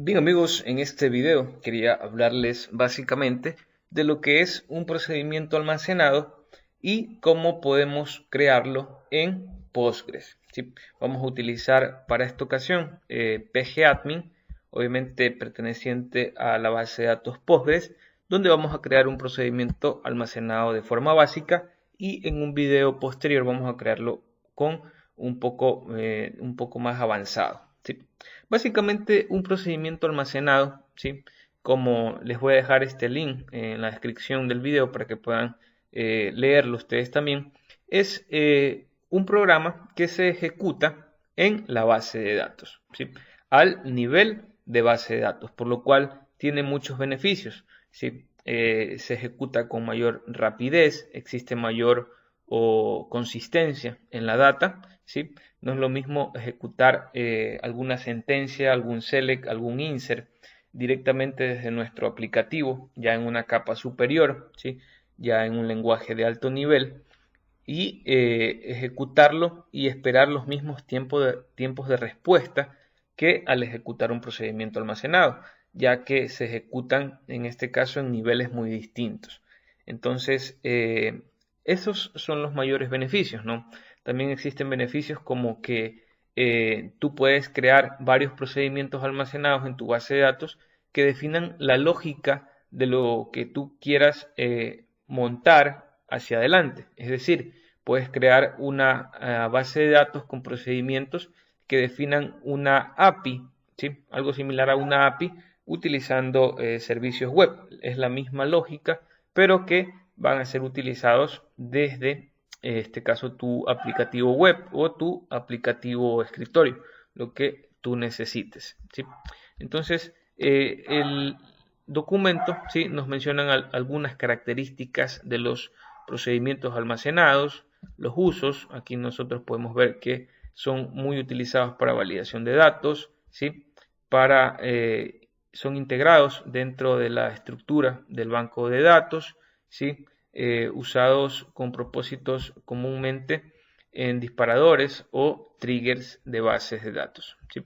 Bien amigos, en este video quería hablarles básicamente de lo que es un procedimiento almacenado y cómo podemos crearlo en Postgres. ¿Sí? Vamos a utilizar para esta ocasión pgadmin, obviamente perteneciente a la base de datos Postgres, donde vamos a crear un procedimiento almacenado de forma básica y en un video posterior vamos a crearlo con un poco más avanzado. ¿Sí? Básicamente un procedimiento almacenado, ¿sí? Como les voy a dejar este link en la descripción del video para que puedan leerlo ustedes también, es un programa que se ejecuta en la base de datos, ¿sí? Al nivel de base de datos, por lo cual tiene muchos beneficios, ¿sí? Se ejecuta con mayor rapidez, existe mayor consistencia en la data, ¿sí? No es lo mismo ejecutar alguna sentencia, algún select, algún insert directamente desde nuestro aplicativo, ya en una capa superior, ¿sí? Ya en un lenguaje de alto nivel, y ejecutarlo y esperar los mismos tiempos de respuesta que al ejecutar un procedimiento almacenado, ya que se ejecutan en este caso en niveles muy distintos. Entonces, esos son los mayores beneficios, ¿no? También existen beneficios como que tú puedes crear varios procedimientos almacenados en tu base de datos que definan la lógica de lo que tú quieras montar hacia adelante. Es decir, puedes crear una base de datos con procedimientos que definan una API, ¿sí? Algo similar a una API utilizando servicios web. Es la misma lógica, pero que van a ser utilizados desde este caso tu aplicativo web o tu aplicativo escritorio, lo que tú necesites, ¿sí? Entonces, el documento, ¿sí? Nos mencionan algunas características de los procedimientos almacenados, los usos. Aquí nosotros podemos ver que son muy utilizados para validación de datos, ¿sí? Son integrados dentro de la estructura del banco de datos, ¿sí? Usados con propósitos comúnmente en disparadores o triggers de bases de datos, ¿sí?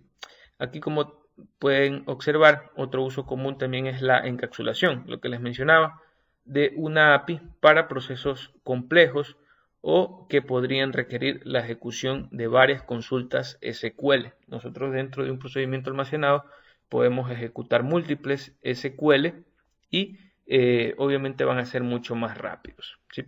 Aquí, como pueden observar, otro uso común también es la encapsulación, lo que les mencionaba, de una API para procesos complejos o que podrían requerir la ejecución de varias consultas SQL. Nosotros dentro de un procedimiento almacenado podemos ejecutar múltiples SQL y obviamente van a ser mucho más rápidos, ¿sí?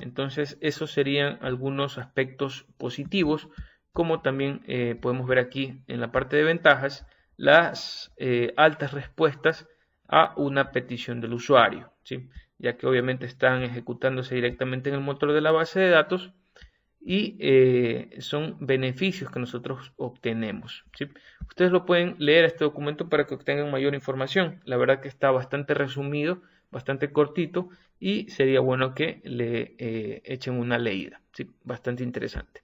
Entonces, esos serían algunos aspectos positivos, como también podemos ver aquí en la parte de ventajas, las altas respuestas a una petición del usuario, ¿sí? Ya que obviamente están ejecutándose directamente en el motor de la base de datos y son beneficios que nosotros obtenemos, ¿sí? Ustedes lo pueden leer este documento para que obtengan mayor información. La verdad que está bastante resumido, bastante cortito y sería bueno que le echen una leída, ¿sí? Bastante interesante.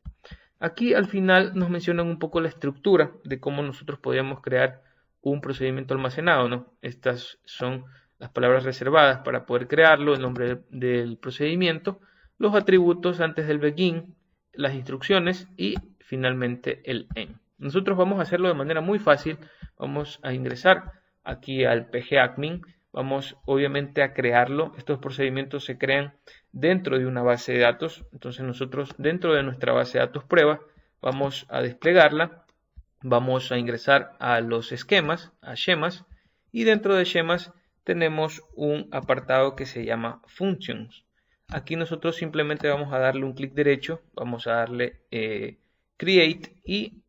Aquí al final nos mencionan un poco la estructura de cómo nosotros podríamos crear un procedimiento almacenado, ¿no? Estas son las palabras reservadas para poder crearlo, el nombre del procedimiento, los atributos antes del begin, las instrucciones y finalmente el end. Nosotros vamos a hacerlo de manera muy fácil. Vamos a ingresar aquí al pgadmin. Vamos obviamente a crearlo. Estos procedimientos se crean dentro de una base de datos. Entonces nosotros dentro de nuestra base de datos prueba vamos a desplegarla. Vamos a ingresar a los esquemas, a schemas, y dentro de schemas tenemos un apartado que se llama functions. Aquí nosotros simplemente vamos a darle un clic derecho, vamos a darle create y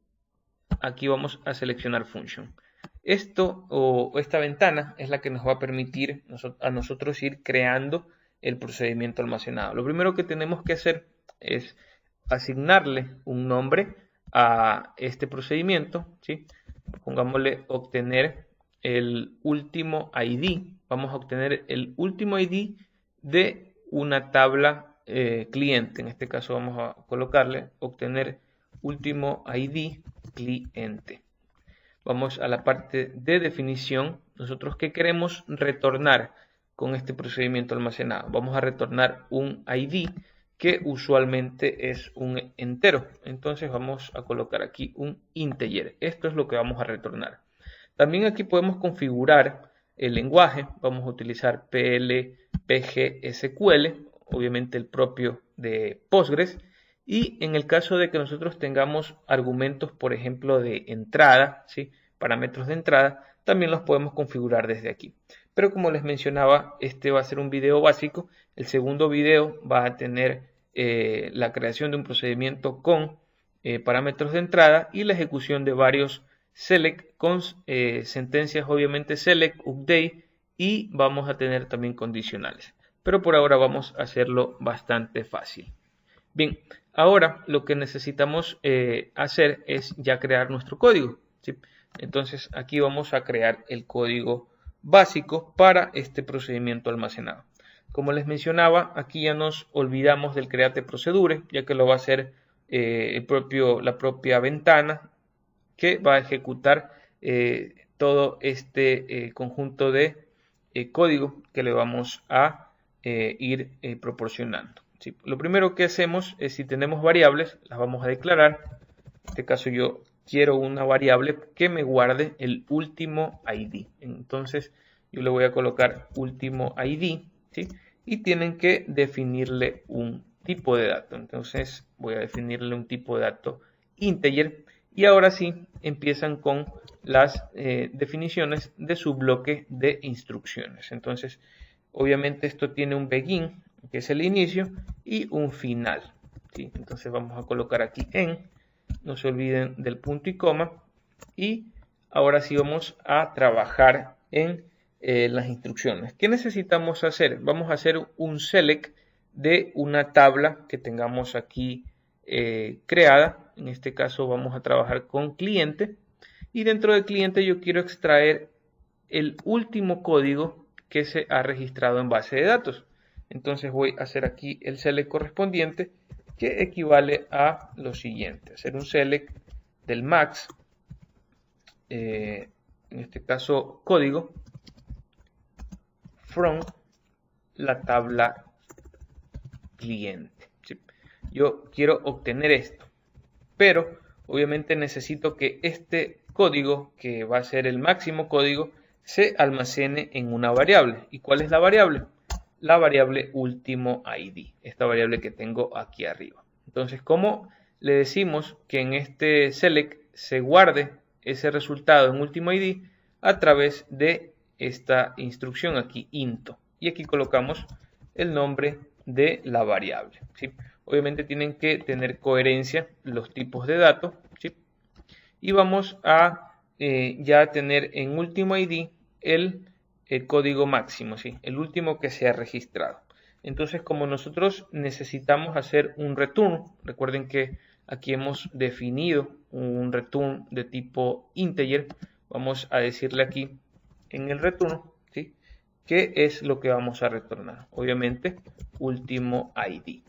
aquí vamos a seleccionar function. Esto o esta ventana es la que nos va a permitir a nosotros ir creando el procedimiento almacenado. Lo primero que tenemos que hacer es asignarle un nombre a este procedimiento, ¿sí? Pongámosle obtener el último ID. Vamos a obtener el último ID de una tabla cliente. En este caso vamos a colocarle obtener último ID cliente. Vamos a la parte de definición. Nosotros, ¿qué queremos retornar con este procedimiento almacenado? Vamos a retornar un ID que usualmente es un entero. Entonces vamos a colocar aquí un integer. Esto es lo que vamos a retornar. También aquí podemos configurar el lenguaje. Vamos a utilizar PL/PG/SQL, obviamente el propio de Postgres. Y en el caso de que nosotros tengamos argumentos, por ejemplo, de entrada, ¿sí? Parámetros de entrada, también los podemos configurar desde aquí. Pero como les mencionaba, este va a ser un video básico. El segundo video va a tener la creación de un procedimiento con parámetros de entrada y la ejecución de varios select con sentencias, obviamente select, update, y vamos a tener también condicionales. Pero por ahora vamos a hacerlo bastante fácil. Bien, ahora lo que necesitamos hacer es ya crear nuestro código, ¿sí? Entonces aquí vamos a crear el código básico para este procedimiento almacenado. Como les mencionaba, aquí ya nos olvidamos del create procedure, ya que lo va a hacer la propia ventana que va a ejecutar todo este conjunto de código que le vamos a ir proporcionando. ¿Sí? Lo primero que hacemos es, si tenemos variables, las vamos a declarar. En este caso yo quiero una variable que me guarde el último ID. Entonces yo le voy a colocar último ID, ¿sí? Y tienen que definirle un tipo de dato. Entonces voy a definirle un tipo de dato integer. Y ahora sí empiezan con las definiciones de su bloque de instrucciones. Entonces, obviamente esto tiene un begin, que es el inicio, y un final, ¿sí? Entonces vamos a colocar aquí en, no se olviden del punto y coma, y ahora sí vamos a trabajar en las instrucciones. ¿Qué necesitamos hacer? Vamos a hacer un select de una tabla que tengamos aquí creada. En este caso vamos a trabajar con cliente, y dentro del cliente yo quiero extraer el último código que se ha registrado en base de datos. Entonces voy a hacer aquí el select correspondiente, que equivale a lo siguiente: hacer un select del max, en este caso código, from la tabla cliente. ¿Sí? Yo quiero obtener esto, pero obviamente necesito que este código, que va a ser el máximo código, se almacene en una variable. ¿Y cuál es la variable? La variable último ID, esta variable que tengo aquí arriba. Entonces, ¿cómo le decimos que en este select se guarde ese resultado en último ID? A través de esta instrucción aquí, into. Y aquí colocamos el nombre de la variable, ¿sí? Obviamente tienen que tener coherencia los tipos de datos, ¿sí? Y vamos a ya tener en último ID el código máximo, ¿sí? El último que se ha registrado. Entonces, como nosotros necesitamos hacer un return, recuerden que aquí hemos definido un return de tipo integer, vamos a decirle aquí en el return, ¿sí?, qué es lo que vamos a retornar. Obviamente, último ID.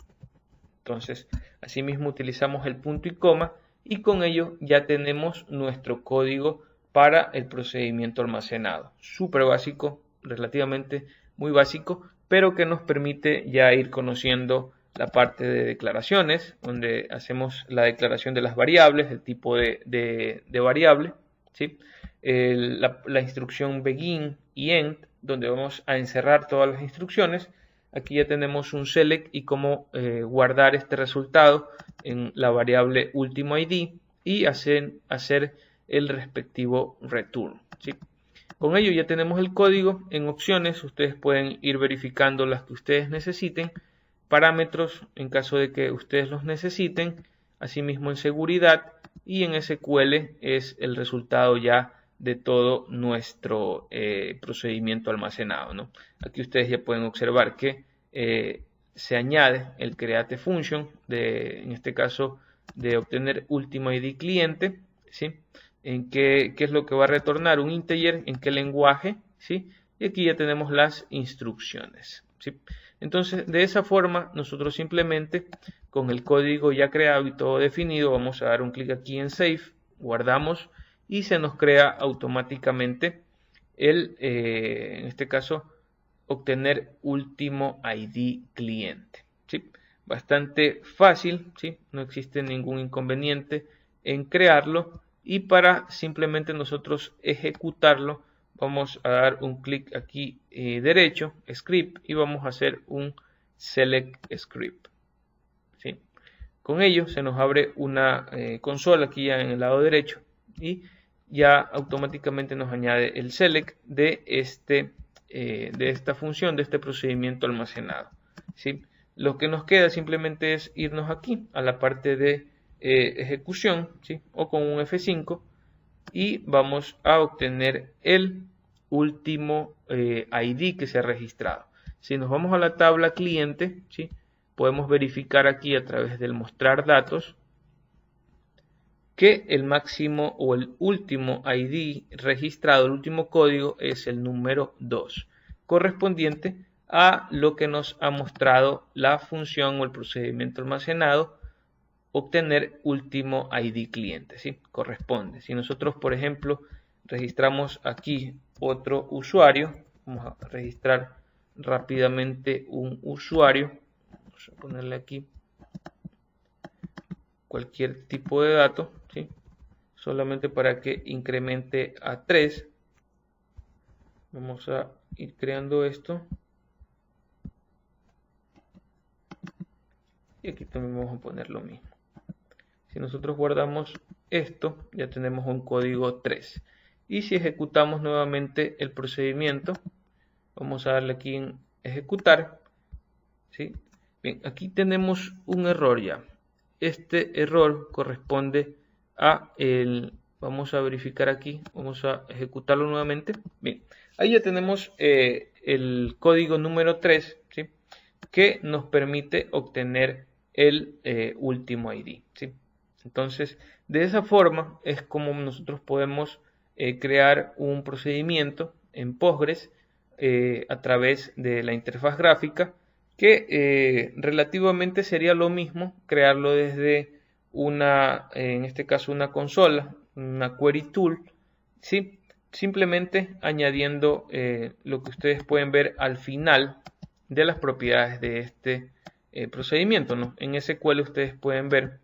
Entonces, asimismo utilizamos el punto y coma, y con ello ya tenemos nuestro código para el procedimiento almacenado. Súper básico, relativamente muy básico, pero que nos permite ya ir conociendo la parte de declaraciones, donde hacemos la declaración de las variables, el tipo de variable, ¿sí? La instrucción begin y end, donde vamos a encerrar todas las instrucciones. Aquí ya tenemos un select y cómo guardar este resultado en la variable último ID y hacer el respectivo return, ¿sí? Con ello ya tenemos el código. En opciones ustedes pueden ir verificando las que ustedes necesiten, parámetros en caso de que ustedes los necesiten, asimismo en seguridad, y en SQL es el resultado ya de todo nuestro procedimiento almacenado, ¿no? Aquí ustedes ya pueden observar que se añade el create function, en este caso de obtener último ID cliente, ¿sí? En qué es lo que va a retornar un integer, en qué lenguaje, ¿sí? Y aquí ya tenemos las instrucciones, ¿sí? Entonces, de esa forma, nosotros simplemente con el código ya creado y todo definido, vamos a dar un clic aquí en Save, guardamos, y se nos crea automáticamente en este caso, obtener último ID cliente, ¿sí? Bastante fácil, ¿sí? No existe ningún inconveniente en crearlo, y para simplemente nosotros ejecutarlo vamos a dar un clic aquí derecho, Script, y vamos a hacer un Select Script. ¿Sí? Con ello se nos abre una consola aquí ya en el lado derecho y ya automáticamente nos añade el select de esta función, de este procedimiento almacenado. ¿Sí? Lo que nos queda simplemente es irnos aquí a la parte de ejecución, ¿sí? O con un F5 y vamos a obtener el último ID que se ha registrado. Si nos vamos a la tabla cliente, ¿sí? Podemos verificar aquí a través del mostrar datos que el máximo o el último ID registrado, el último código es el número 2, correspondiente a lo que nos ha mostrado la función o el procedimiento almacenado, obtener último ID cliente, ¿sí? Corresponde. Si nosotros, por ejemplo, registramos aquí otro usuario, vamos a registrar rápidamente un usuario, vamos a ponerle aquí cualquier tipo de dato, ¿sí? Solamente para que incremente a 3. Vamos a ir creando esto. Y aquí también vamos a poner lo mismo. Si nosotros guardamos esto, ya tenemos un código 3. Y si ejecutamos nuevamente el procedimiento, vamos a darle aquí en ejecutar. ¿Sí? Bien, aquí tenemos un error ya. Este error corresponde a vamos a verificar aquí, vamos a ejecutarlo nuevamente. Bien, ahí ya tenemos el código número 3, ¿sí? Que nos permite obtener el último ID, ¿sí? Entonces, de esa forma es como nosotros podemos crear un procedimiento en Postgres a través de la interfaz gráfica, que relativamente sería lo mismo crearlo desde en este caso una consola, una query tool, ¿sí? Simplemente añadiendo lo que ustedes pueden ver al final de las propiedades de este procedimiento, ¿no? En SQL ustedes pueden ver,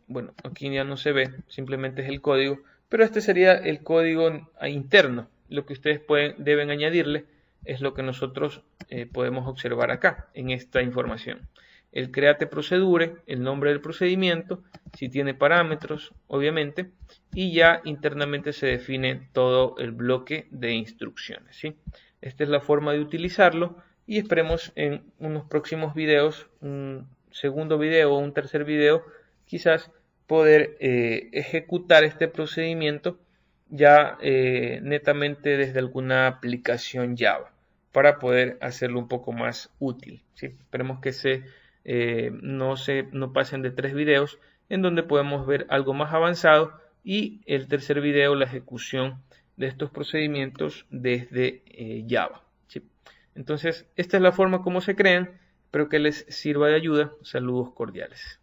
bueno, aquí ya no se ve, simplemente es el código, pero este sería el código interno. Lo que ustedes deben añadirle es lo que nosotros podemos observar acá en esta información. El create procedure, el nombre del procedimiento, si tiene parámetros, obviamente, y ya internamente se define todo el bloque de instrucciones, ¿sí? Esta es la forma de utilizarlo y esperemos en unos próximos videos, un segundo video o un tercer video, quizás poder ejecutar este procedimiento ya netamente desde alguna aplicación Java para poder hacerlo un poco más útil, ¿sí? Esperemos que no pasen de 3 videos en donde podemos ver algo más avanzado y el tercer video la ejecución de estos procedimientos desde Java, ¿sí? Entonces esta es la forma como se crean. Espero que les sirva de ayuda. Saludos cordiales.